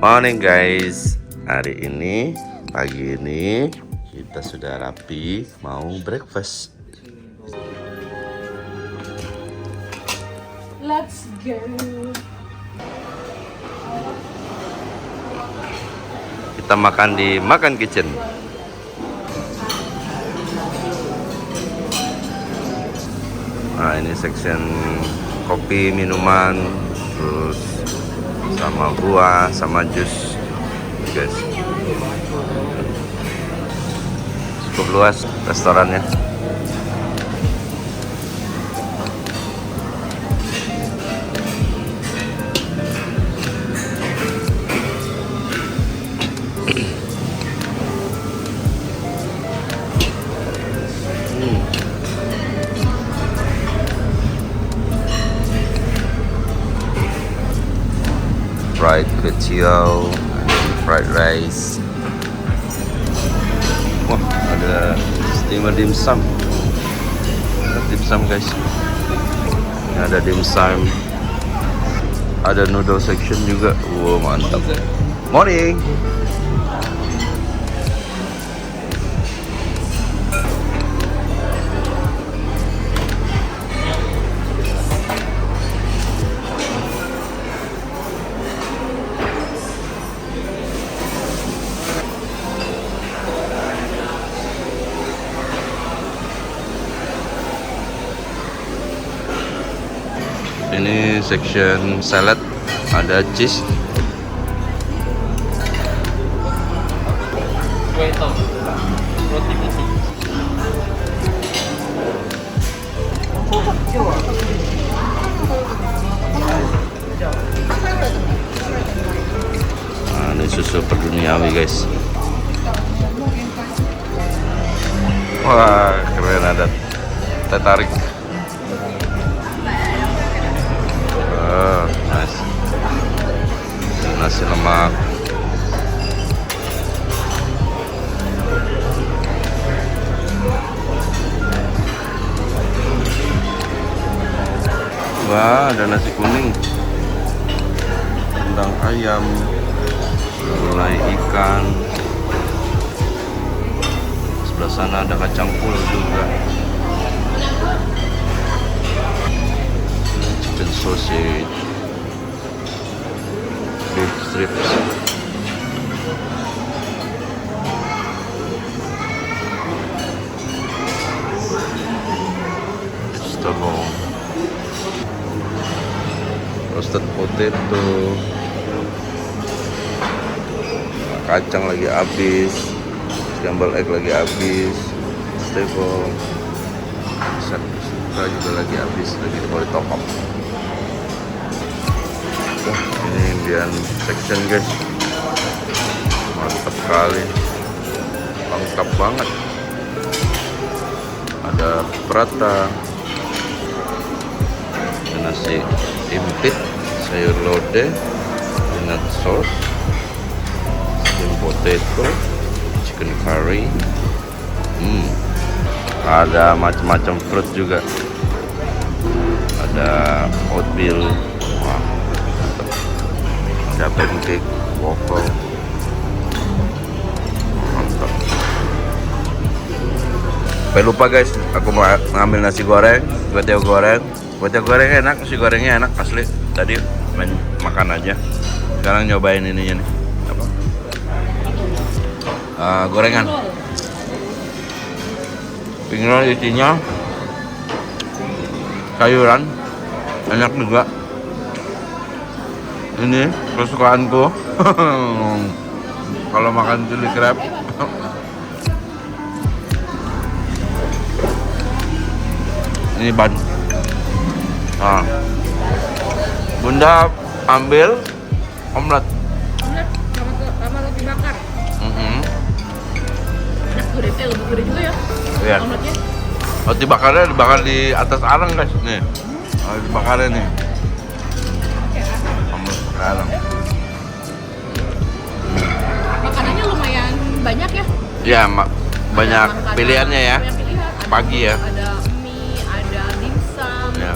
Morning guys, hari ini pagi ini kita sudah rapi mau breakfast. Let's go. Kita makan di Makan Kitchen. Nah ini section kopi, minuman, terus sama buah, sama jus, guys. Cukup luas restorannya. Fried kecil, fried rice. Wah, ada steamer dimsum. Ada dimsum guys. Ini ada dimsum. Ada noodle section juga. Wow, mantap. Morning. Ini section salad, ada cheese. Roti putih. Nah, ini susu perduniawi guys. Wah, keren, ada teh tarik. Nice. Nasi lemak. Wah, ada nasi kuning, rendang ayam, gulai ikan. Sebelah sana ada kacang pul juga. Chicken sausage, beef strips. Vegetable, roasted potato, kacang lagi habis, scrambled egg lagi habis, vegetable, suka juga lagi habis, lagi boleh top up. Wah, ini Indian section guys, mantap kali, lengkap banget. Ada prata, ada nasi impit, sayur lodeh, peanut sauce, steamed potato, chicken curry. Ada macam-macam fruit juga. Ada oatmeal. Wah, mantap. Ada pancake, waffle. Mantap. Sampai lupa guys, aku mau ngambil nasi goreng, kuotiao goreng. Kuotiao goreng enak, nasi gorengnya enak asli. Tadi main makan aja. Sekarang nyobain ininya nih. Apa? Gorengan. Pink roll isinya sayuran, enak juga. Ini kesukaanku. Kalau makan chili crab. Ini ban. Nah, Bunda ambil omelet. Omelet sama roti bakar. Enak gurih, lebih gurih juga ya. Iya. Omeletnya. Roti bakarnya dibakar di atas arang guys. Nih, dibakarnya nih. Omelet pakai arang. Makanannya lumayan banyak ya. Ya, banyak Makanan- pilihannya ya. banyak pilihan. Ada Pagi ya. Ada mie, ada dimsum, Ya.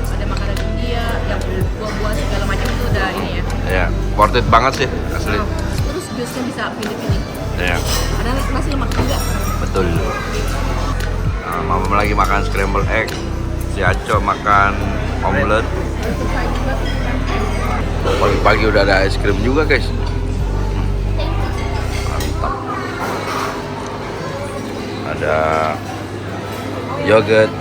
ada makanan India, yang buah-buah segala macam itu udah ini ya. Ya. worth it banget sih asli. Terus jusnya bisa pilih-pilih. Ya, Ada nasi lemak juga. betul. Nah, Mama lagi makan scramble egg, si Aco makan omelet. Pagi-pagi udah ada es krim juga guys. Mantap. Ada yogurt,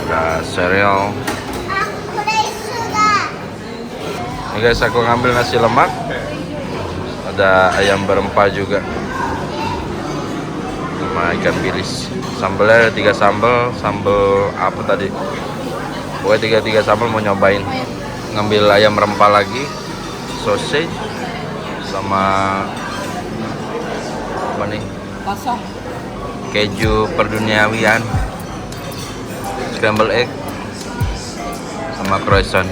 ada cereal. Ini guys, aku ngambil nasi lemak. Ada ayam berempah juga, sama ikan bilis. Sambelnya ada 3 sambel. Sambel apa tadi? Pokoknya 3 sambel mau nyobain. Ngambil ayam rempah lagi, sausage, sama apa nih? Kosong. Keju perduniawian, scramble egg, sama croissant.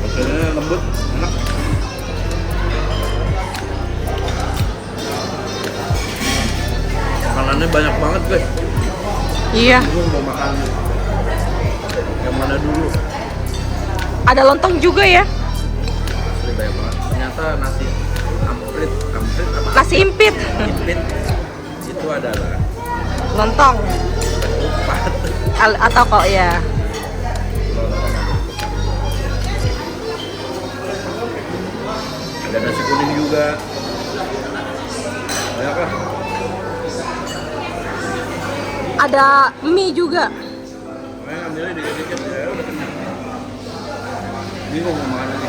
Makanannya lembut, enak. Makanannya banyak banget guys. Iya. Gue mau makan yang mana dulu? Ada lontong juga ya. Asli banyak banget. Ternyata nasi amprit apa? Nasi impit. Impit itu adalah Lontong. kupat. Atau kok ya. Ada nasi kuning juga. Banyak lah. Ada mie juga. Makanya ngambilnya dikit-dikit ya udah kenyang. Bingung mau makan lagi.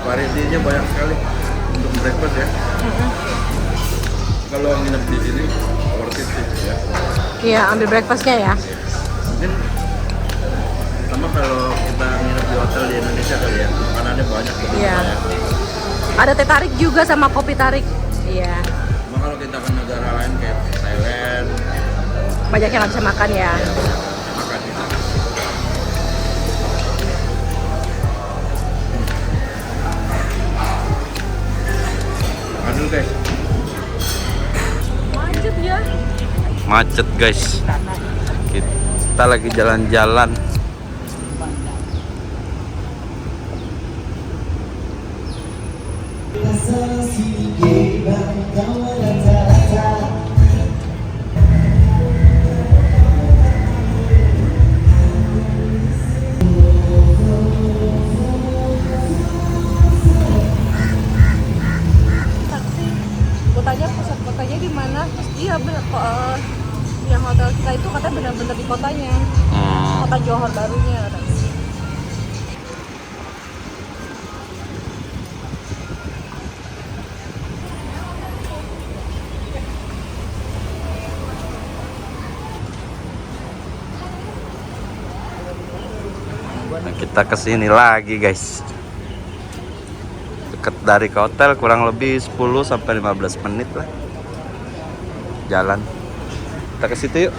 Variasinya banyak sekali untuk breakfast ya. Kalau nginep di sini worth it sih ya. Iya, ambil breakfastnya ya. Mungkin sama kalau kita nginep di hotel di Indonesia kali ya, makanannya banyak gitu. Iya. Ya. Ada teh tarik juga sama kopi tarik. Iya. Cuma kalau kita ke negara lain kayak Thailand, Banyak yang nggak bisa makan ya. makan itu. Makan dulu guys. Macet ya. Macet guys. Kita lagi jalan-jalan. Taksi. Kotanya pusat kotanya di mana? Terus dia bener kok yang hotel kita itu katanya benar-benar di kotanya. Kota Johor barunya. Nah, kita kesini lagi guys. Deket dari ke hotel kurang lebih 10 sampai 15 menit lah jalan. Kita ke situ yuk.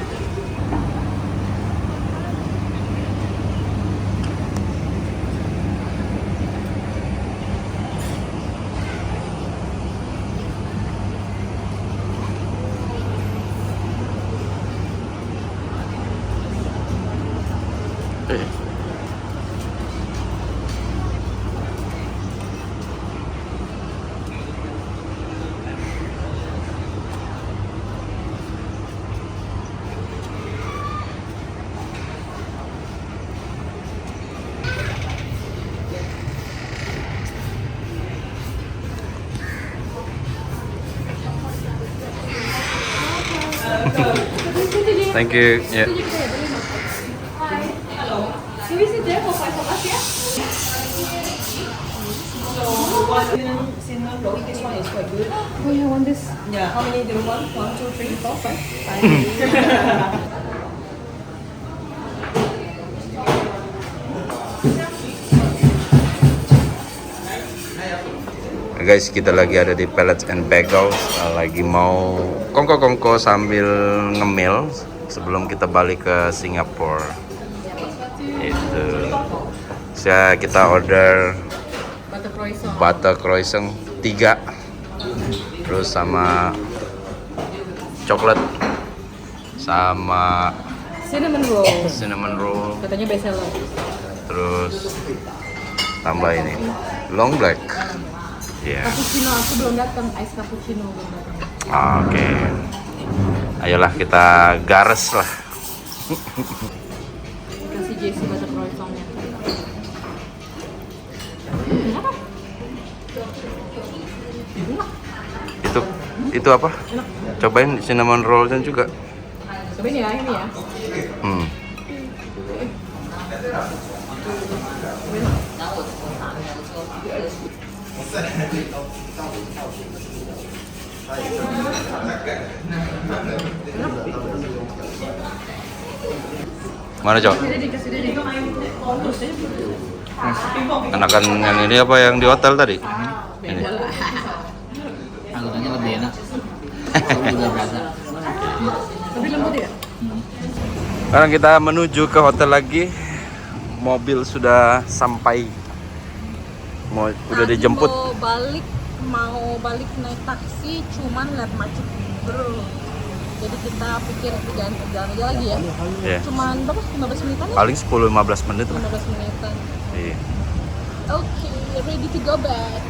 Thank you. Yeah. This one is quite good. Oh, you want this? Yeah. How many do you want? 1, 2, 3, 4, 5. Guys, kita lagi ada di Pellets and Bagels, lagi mau kongko-kongko sambil ngemil sebelum kita balik ke Singapura. Itu Saya kita order Butter croissant. butter croissant 3, terus sama coklat, sama Cinnamon roll. cinnamon roll, Katanya best seller. terus tambah ini long black. Ya. Cappuccino aku belum datang, ice cappuccino belum datang. Oke. Ayolah kita gares lah. Kasih Jessie butter croissantnya. Itu apa? Cobain cinnamon roll-nya juga. Cobain ya ini ya. Hmm. Mana Cok? Enakan yang ini apa yang di hotel tadi? Ini. Anggotanya lebih enak. Aku juga berasa. Tapi lembut ya? Sekarang kita menuju ke hotel lagi. Mobil sudah sampai. Udah dijemput. Mau balik naik taksi, cuman lihat macet bro. Jadi kita pikir jalan aja lagi ya. Iya. Cuman berapa? 15 menitan ya? Paling 10-15 menit lah. 15 menitan. Iya. Oke, ready to go back.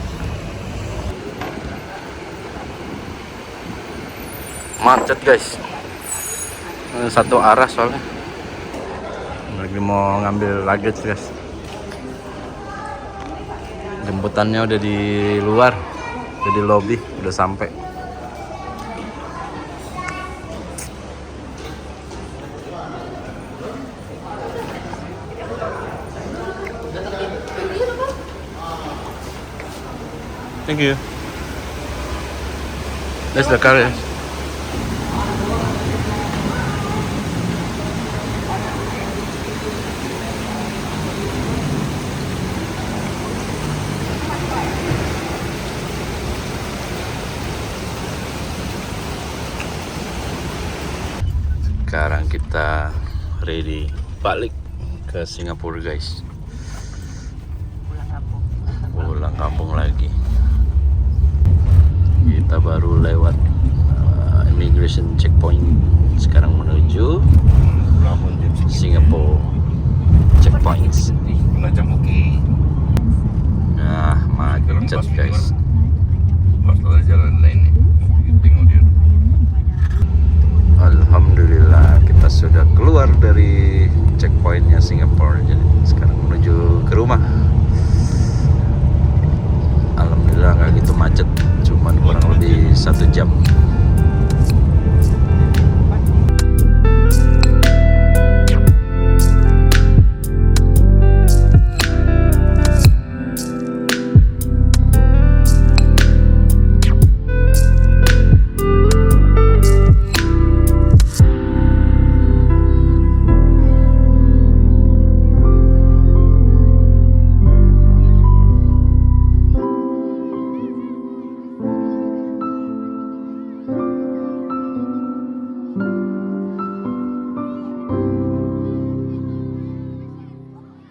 Macet guys. Satu arah soalnya. Lagi mau ngambil luggage guys. Jemputannya udah di luar, udah di lobby, udah sampai. Thank you. That's the car. Ya. Sekarang kita ready balik ke Singapura guys. Pulang kampung lagi. Kita baru lewat immigration checkpoint. Sekarang menuju Singapore checkpoint. Nah, macet guys. Alhamdulillah kita sudah keluar dari checkpointnya Singapura. Jadi sekarang menuju